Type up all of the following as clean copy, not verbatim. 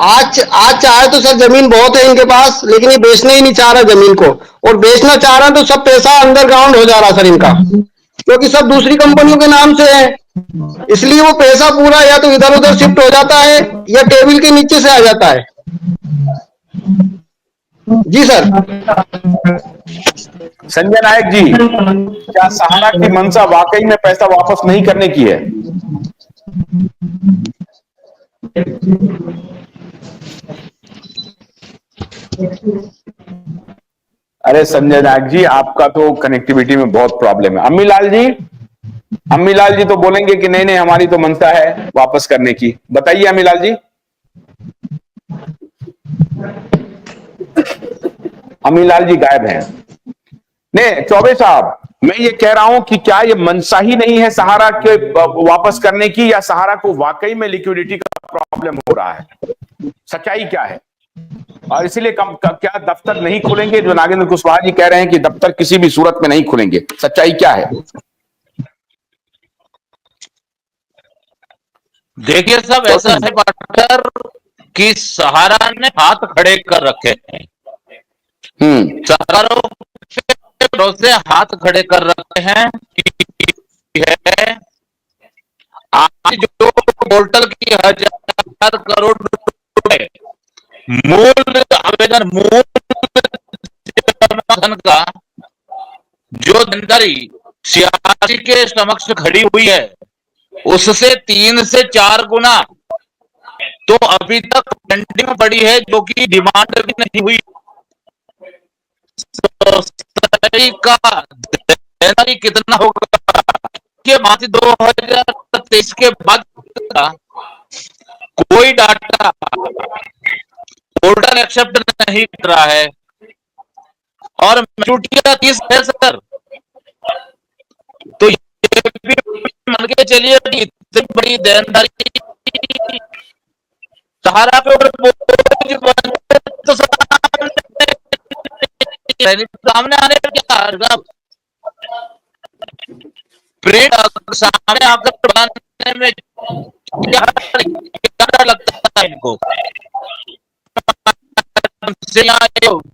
आज आज चाहे तो सर जमीन बहुत है इनके पास, लेकिन ये बेचने ही नहीं चाह रहा जमीन को। और बेचना चाह रहा है तो सब पैसा अंडरग्राउंड हो जा रहा सर इनका, क्योंकि सब दूसरी कंपनियों के नाम से है। इसलिए वो पैसा पूरा या तो इधर उधर शिफ्ट हो जाता है या टेबल के नीचे से आ जाता है। जी सर। संजय नायक जी, क्या सहारा की मंशा वाकई में पैसा वापस नहीं करने की है? अरे संजय नायक जी, आपका तो कनेक्टिविटी में बहुत प्रॉब्लम है। अम्मीलाल जी तो बोलेंगे कि नहीं नहीं, हमारी तो मंशा है वापस करने की। बताइए अम्मीलाल जी। अम्मीलाल जी गायब हैं। नहीं चौबे साहब, मैं ये कह रहा हूं कि क्या ये मंशा ही नहीं है सहारा के वापस करने की, या सहारा को वाकई में लिक्विडिटी का प्रॉब्लम हो रहा है? सच्चाई क्या है? और इसीलिए क्या दफ्तर नहीं खुलेंगे? जो नागेंद्र कुशवाहा जी कह रहे हैं कि दफ्तर किसी भी सूरत में नहीं खुलेंगे, सच्चाई क्या है? देखिए साहब, ऐसा है पार्टनर कि सहारा ने हाथ खड़े कर रखे हैं। सरकारों के भरोसे हाथ खड़े कर रखे हैं कि है आज जो पोर्टल की 1000 करोड़ रुपए मूल आवेदन, मूल धन का जो धनदारी सियासी के समक्ष खड़ी हुई है, उससे 3 से 4 गुना तो अभी तक पेंडिंग में पड़ी है, जो कि डिमांड भी नहीं हुई। का देना कितना होगा कि मार्च 2023 के बाद कोई डाटा पोर्टल एक्सेप्ट नहीं कर रहा है, और मैच्योरिटी 30 है सर। तो ये भी मान के चलिए कि इतनी बड़ी देनदारी सहारा पे तो सामने आने क्या प्रिंट सामने आकर बनाने में क्या लगता है इनको?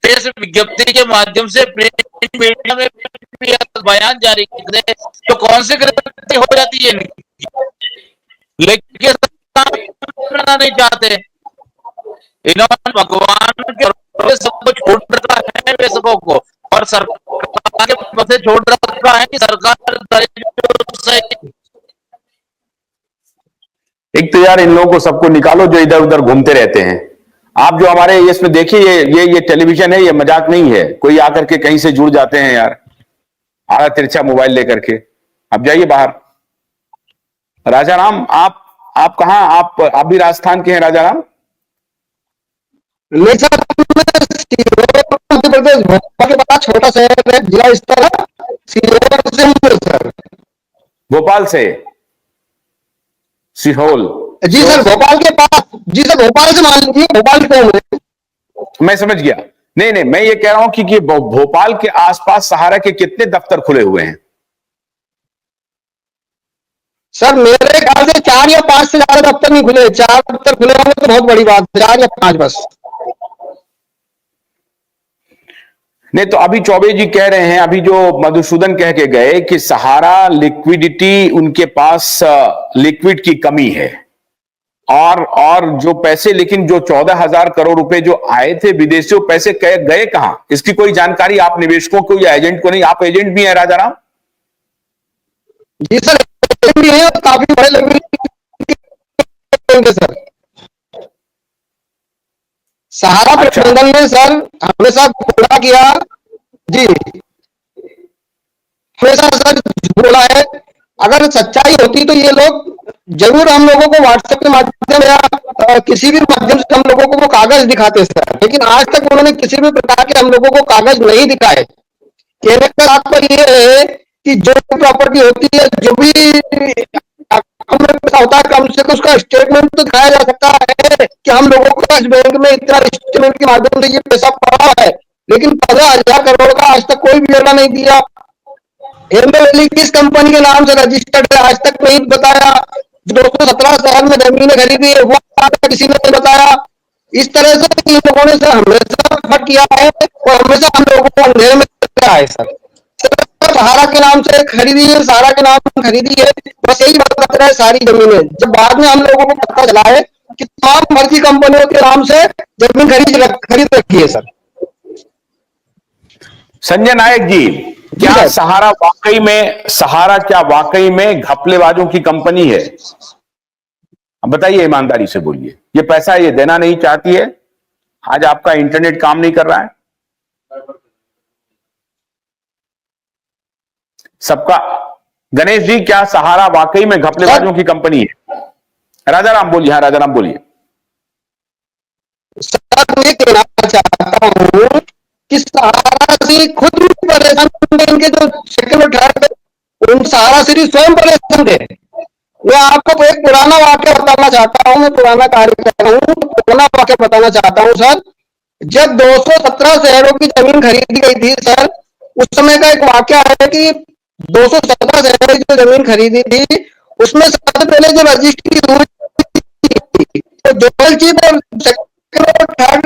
प्रेस विज्ञप्ति के माध्यम से प्रिंट मीडिया में बयान जारी करे तो कौन सी गलती हो जाती है इनकी? लेकिन नहीं चाहते, इन्होंने भगवान के सबको छोड़ रखा है वे सबों को, और सरकार के पद छोड़ रखा है कि सरकार। एक तो यार इन लोगों को सबको निकालो जो इधर उधर घूमते रहते हैं। आप जो हमारे इसमें देखिए, ये टेलीविजन है, ये मजाक नहीं है। कोई आकर के कहीं से जुड़ जाते हैं यार, आधा तिरछा मोबाइल लेकर के। अब जाइए बाहर। राजा राम, आप कहां? आप भी राजस्थान के हैं राजा राम? मध्य प्रदेश, भोपाल के पास छोटा शहर है, जिला स्तर है सर। भोपाल से सीहोल? जी सर, भोपाल के पास। जी सर, भोपाल से मान लीजिए, भोपाल के। मैं समझ गया। नहीं नहीं, मैं ये कह रहा हूं कि भोपाल के आसपास सहारा के कितने दफ्तर खुले हुए हैं? सर मेरे ख्याल से 4 या 5 से ज्यादा दफ्तर नहीं खुले। 4 दफ्तर खुले होंगे तो बहुत बड़ी बात है, 4 या 5 बस। नहीं तो अभी चौबे जी कह रहे हैं, अभी जो मधुसूदन कह के गए कि सहारा लिक्विडिटी, उनके पास लिक्विड की कमी है, और जो पैसे, लेकिन जो 14,000 करोड़ रुपए जो आए थे विदेशियों, पैसे गए कहां? इसकी कोई जानकारी आप निवेशकों को या एजेंट को नहीं? आप एजेंट भी हैं राजा राम? जी सर, भी है, काफी बड़े लेवल सर। सहारा प्रबंधन ने सर हमेशा घोड़ा किया जी, हमेशा सर बोला है। अगर सच्चाई होती तो ये लोग जरूर हम लोगों को व्हाट्सएप के माध्यम या किसी भी माध्यम से हम लोगों को वो कागज दिखाते सर, लेकिन आज तक उन्होंने किसी भी प्रकार के हम लोगों को कागज नहीं दिखाए। कहने का तात्पर्य ये है कि जो प्रॉपर्टी होती है, जो भी अकाउंट में पैसा होता है, कम से कम उसका स्टेटमेंट तो दिखाया जा सकता है कि हम लोगों को इस बैंक में इतना स्टेटमेंट के माध्यम से ये पैसा पड़ा है। लेकिन 15,000 करोड़ का आज तक कोई ब्यौरा नहीं दिया। एमएलए किस कंपनी के नाम से रजिस्टर्ड है आज तक नहीं बताया। 217 शहर में जमीनें खरीदी है वो किसी ने नहीं बताया। इस तरह से इन लोगों ने सर हमेशा फ्रॉड किया है और हमेशा हम लोगों को अंधेरे में रखा है सर। सहारा के नाम से खरीदी है, सहारा के नाम से खरीदी है, बस यही बात है सारी जमीनें। जब बाद में हम लोगों को पता चला है कि तमाम फर्जी कंपनियों के नाम से जमीन खरीद रखी है सर। संजय नायक जी, क्या सहारा क्या वाकई में घपलेबाजों की कंपनी है? अब बताइए, ईमानदारी से बोलिए। ये पैसा ये देना नहीं चाहती है? आज आपका इंटरनेट काम नहीं कर रहा है? सबका गणेश जी, क्या सहारा वाकई में घपलेबाजों की कंपनी है? राजा राम बोलिए। हाँ, राजा राम बोलिए। सर मैं कहना चाहता हूं कि सहारा से खुद भी परेशान थे, इनके जो सेकंड और थर्ड उन सहारा से स्वयं परेशान थे। मैं आपको एक पुराना वाक्य बताना चाहता हूं, मैं पुराना कार्य कर रहा हूं, पुराना वाक्य बताना चाहता हूं सर। जब 217 शहरों की जमीन खरीदी गई थी सर, उस समय का एक वाक्य है कि 217 शहरों की जो जमीन खरीदी थी उसमें सबसे पहले जो रजिस्ट्री हुई तो डबल चीप और थर्ड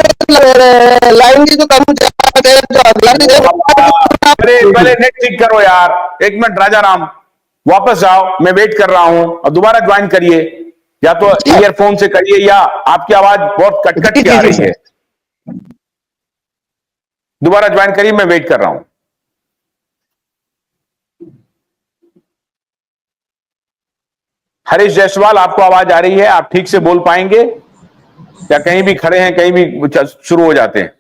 लाइन की जो कर्मचारी थे, जो अधिकारी थे, पहले नेट ठीक करो यार। एक मिनट राजा राम, वापस जाओ, मैं वेट कर रहा हूं और दोबारा ज्वाइन करिए। या तो ईयरफोन से करिए या आपकी आवाज बहुत कट के आ रही है। दोबारा ज्वाइन करिए, मैं वेट कर रहा हूं। हरीश जायसवाल, आपको आवाज आ रही है? आप ठीक से बोल पाएंगे या कहीं भी खड़े हैं, कहीं भी शुरू हो जाते हैं?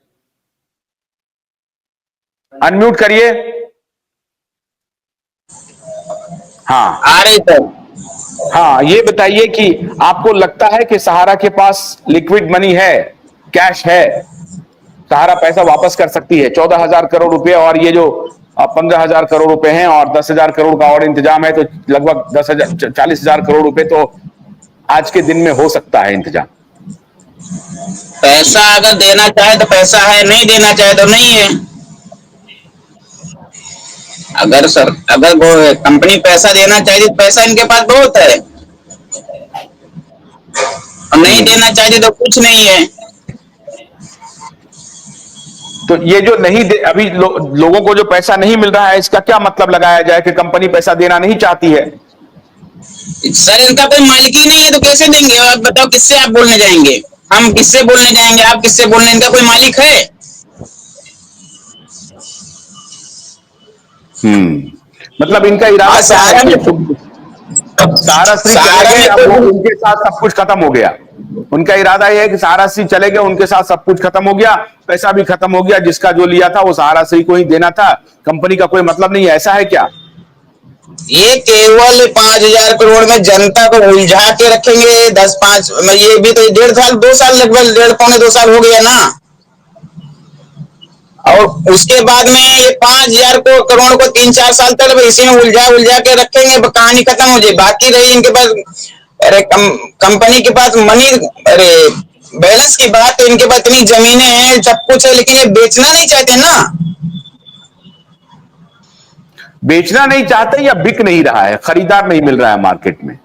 अनम्यूट करिए। हाँ आ रही सर। हाँ, ये बताइए कि आपको लगता है कि सहारा के पास लिक्विड मनी है, कैश है? सहारा पैसा वापस कर सकती है? 14,000 करोड़ रुपए और ये जो 15,000 करोड़ रुपए हैं और 10,000 करोड़ का और इंतजाम है, तो लगभग 40,000 करोड़ रुपए तो आज के दिन में हो सकता है इंतजाम। पैसा अगर देना चाहे तो पैसा है, नहीं देना चाहे तो नहीं है। अगर वो कंपनी पैसा देना चाहिए तो पैसा इनके पास बहुत है, और नहीं देना चाहिए तो कुछ नहीं है। तो ये जो नहीं दे अभी लोगों को जो पैसा नहीं मिल रहा है, इसका क्या मतलब लगाया जाए कि कंपनी पैसा देना नहीं चाहती है? सर इनका कोई मालिक ही नहीं है तो कैसे देंगे? आप बताओ, किससे आप बोलने जाएंगे? हम किससे बोलने जाएंगे? आप किससे बोलने? इनका कोई मालिक है? मतलब इनका इरादा क्या है कि सहारा श्री चले गए, अब उनके साथ सब कुछ खत्म हो गया? उनका इरादा यह है कि सहारा श्री चले गए, उनके साथ सब कुछ खत्म हो गया, पैसा भी खत्म हो गया, जिसका जो लिया था वो सहारा श्री को ही देना था, कंपनी का कोई मतलब नहीं है, ऐसा है क्या? ये केवल 5,000 करोड़ में जनता को उलझा के रखेंगे। 10-5 ये भी तो 1.5 साल 2 साल लगभग 1.5 पौने 2 साल हो गया ना। और उसके बाद में ये 5,000 करोड़ को 3-4 साल तक इसी में उलझा के रखेंगे, कहानी खत्म हो जाए। बाकी रही इनके पास, अरे कंपनी के पास मनी, अरे बैलेंस की बात, तो इनके पास इतनी जमीनें हैं, सब कुछ है, लेकिन ये बेचना नहीं चाहते ना। बेचना नहीं चाहते या बिक नहीं रहा है, खरीदार नहीं मिल रहा है मार्केट में?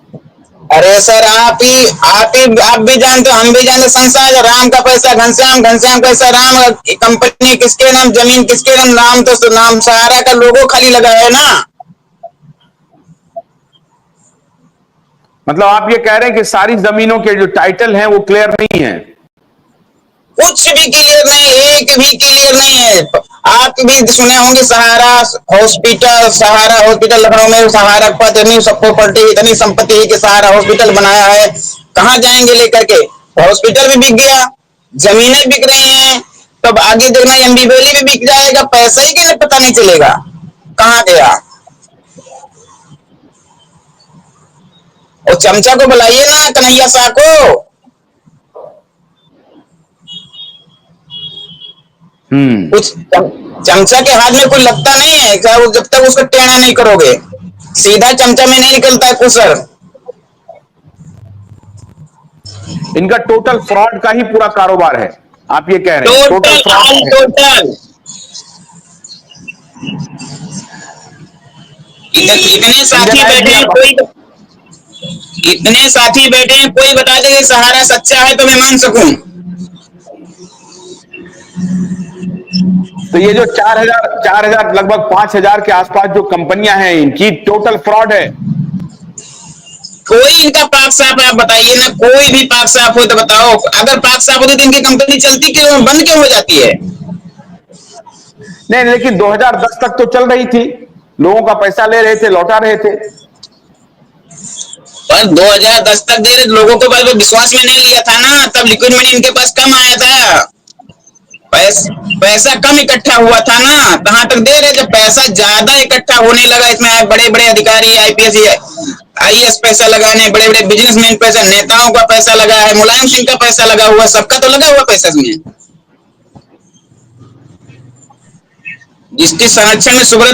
अरे सर आप भी जानते हो, हम भी जानते, संसार राम का पैसा घनश्याम, घनश्याम पैसा राम। कंपनी किसके नाम, जमीन किसके नाम? तो नाम सहारा का लोगो खाली लगा है ना। मतलब आप ये कह रहे हैं कि सारी जमीनों के जो टाइटल हैं वो क्लियर नहीं है? कुछ भी क्लियर नहीं, एक भी क्लियर नहीं है। आप भी सुने होंगे सहारा हॉस्पिटल लखनऊ में, सहारा के पास इतनी सब प्रॉपर्टी, इतनी संपत्ति है कि सहारा हॉस्पिटल बनाया है। कहाँ जाएंगे लेकर के? हॉस्पिटल भी बिक गया, जमीनें बिक रही हैं, तब आगे देखना एमबी वैली भी बिक जाएगा। पैसा ही के पता नहीं चलेगा कहाँ गया। और चमचा को बुलाइए ना, कन्हैया शाह को। कुछ चमचा के हाथ में कोई लगता नहीं है, जब तक उसको टेढ़ा नहीं करोगे। सीधा चमचा में नहीं निकलता है कुछ सर। इनका टोटल फ्रॉड का ही पूरा कारोबार है, आप ये कह रहे हैं? टोटल फ्रॉड, टोटल इतने साथी बैठे हैं, इतने साथी बैठे हैं, कोई बता दे सहारा सच्चा है तो मैं मान सकूं। तो ये जो 4,000 लगभग 5,000 के आसपास जो कंपनियां हैं, इनकी टोटल फ्रॉड है। कोई इनका पाक साफ है, आप बताइए ना, कोई भी पाक साफ हो तो बताओ। अगर पाक साफ होती तो इनकी कंपनी चलती क्यों, बंद क्यों हो जाती है? नहीं, लेकिन 2010 तक तो चल रही थी, लोगों का पैसा ले रहे थे, लौटा रहे थे। पर 2010 तक दे रहे लोगों को, बस विश्वास में नहीं लिया था ना, तब लिक्विड मनी इनके पास कम आया था, पैसा कम इकट्ठा हुआ था ना, कहां तक दे रहे। जब पैसा ज्यादा इकट्ठा होने लगा, इसमें बड़े बड़े अधिकारी, आईपीएस आईएएस पैसा लगाने, बड़े बड़े बिजनेसमैन पैसा, नेताओं का पैसा लगा है, मुलायम सिंह का पैसा लगा हुआ, सबका तो लगा हुआ पैसा इसमें। जिसके संरक्षण में सुब्रत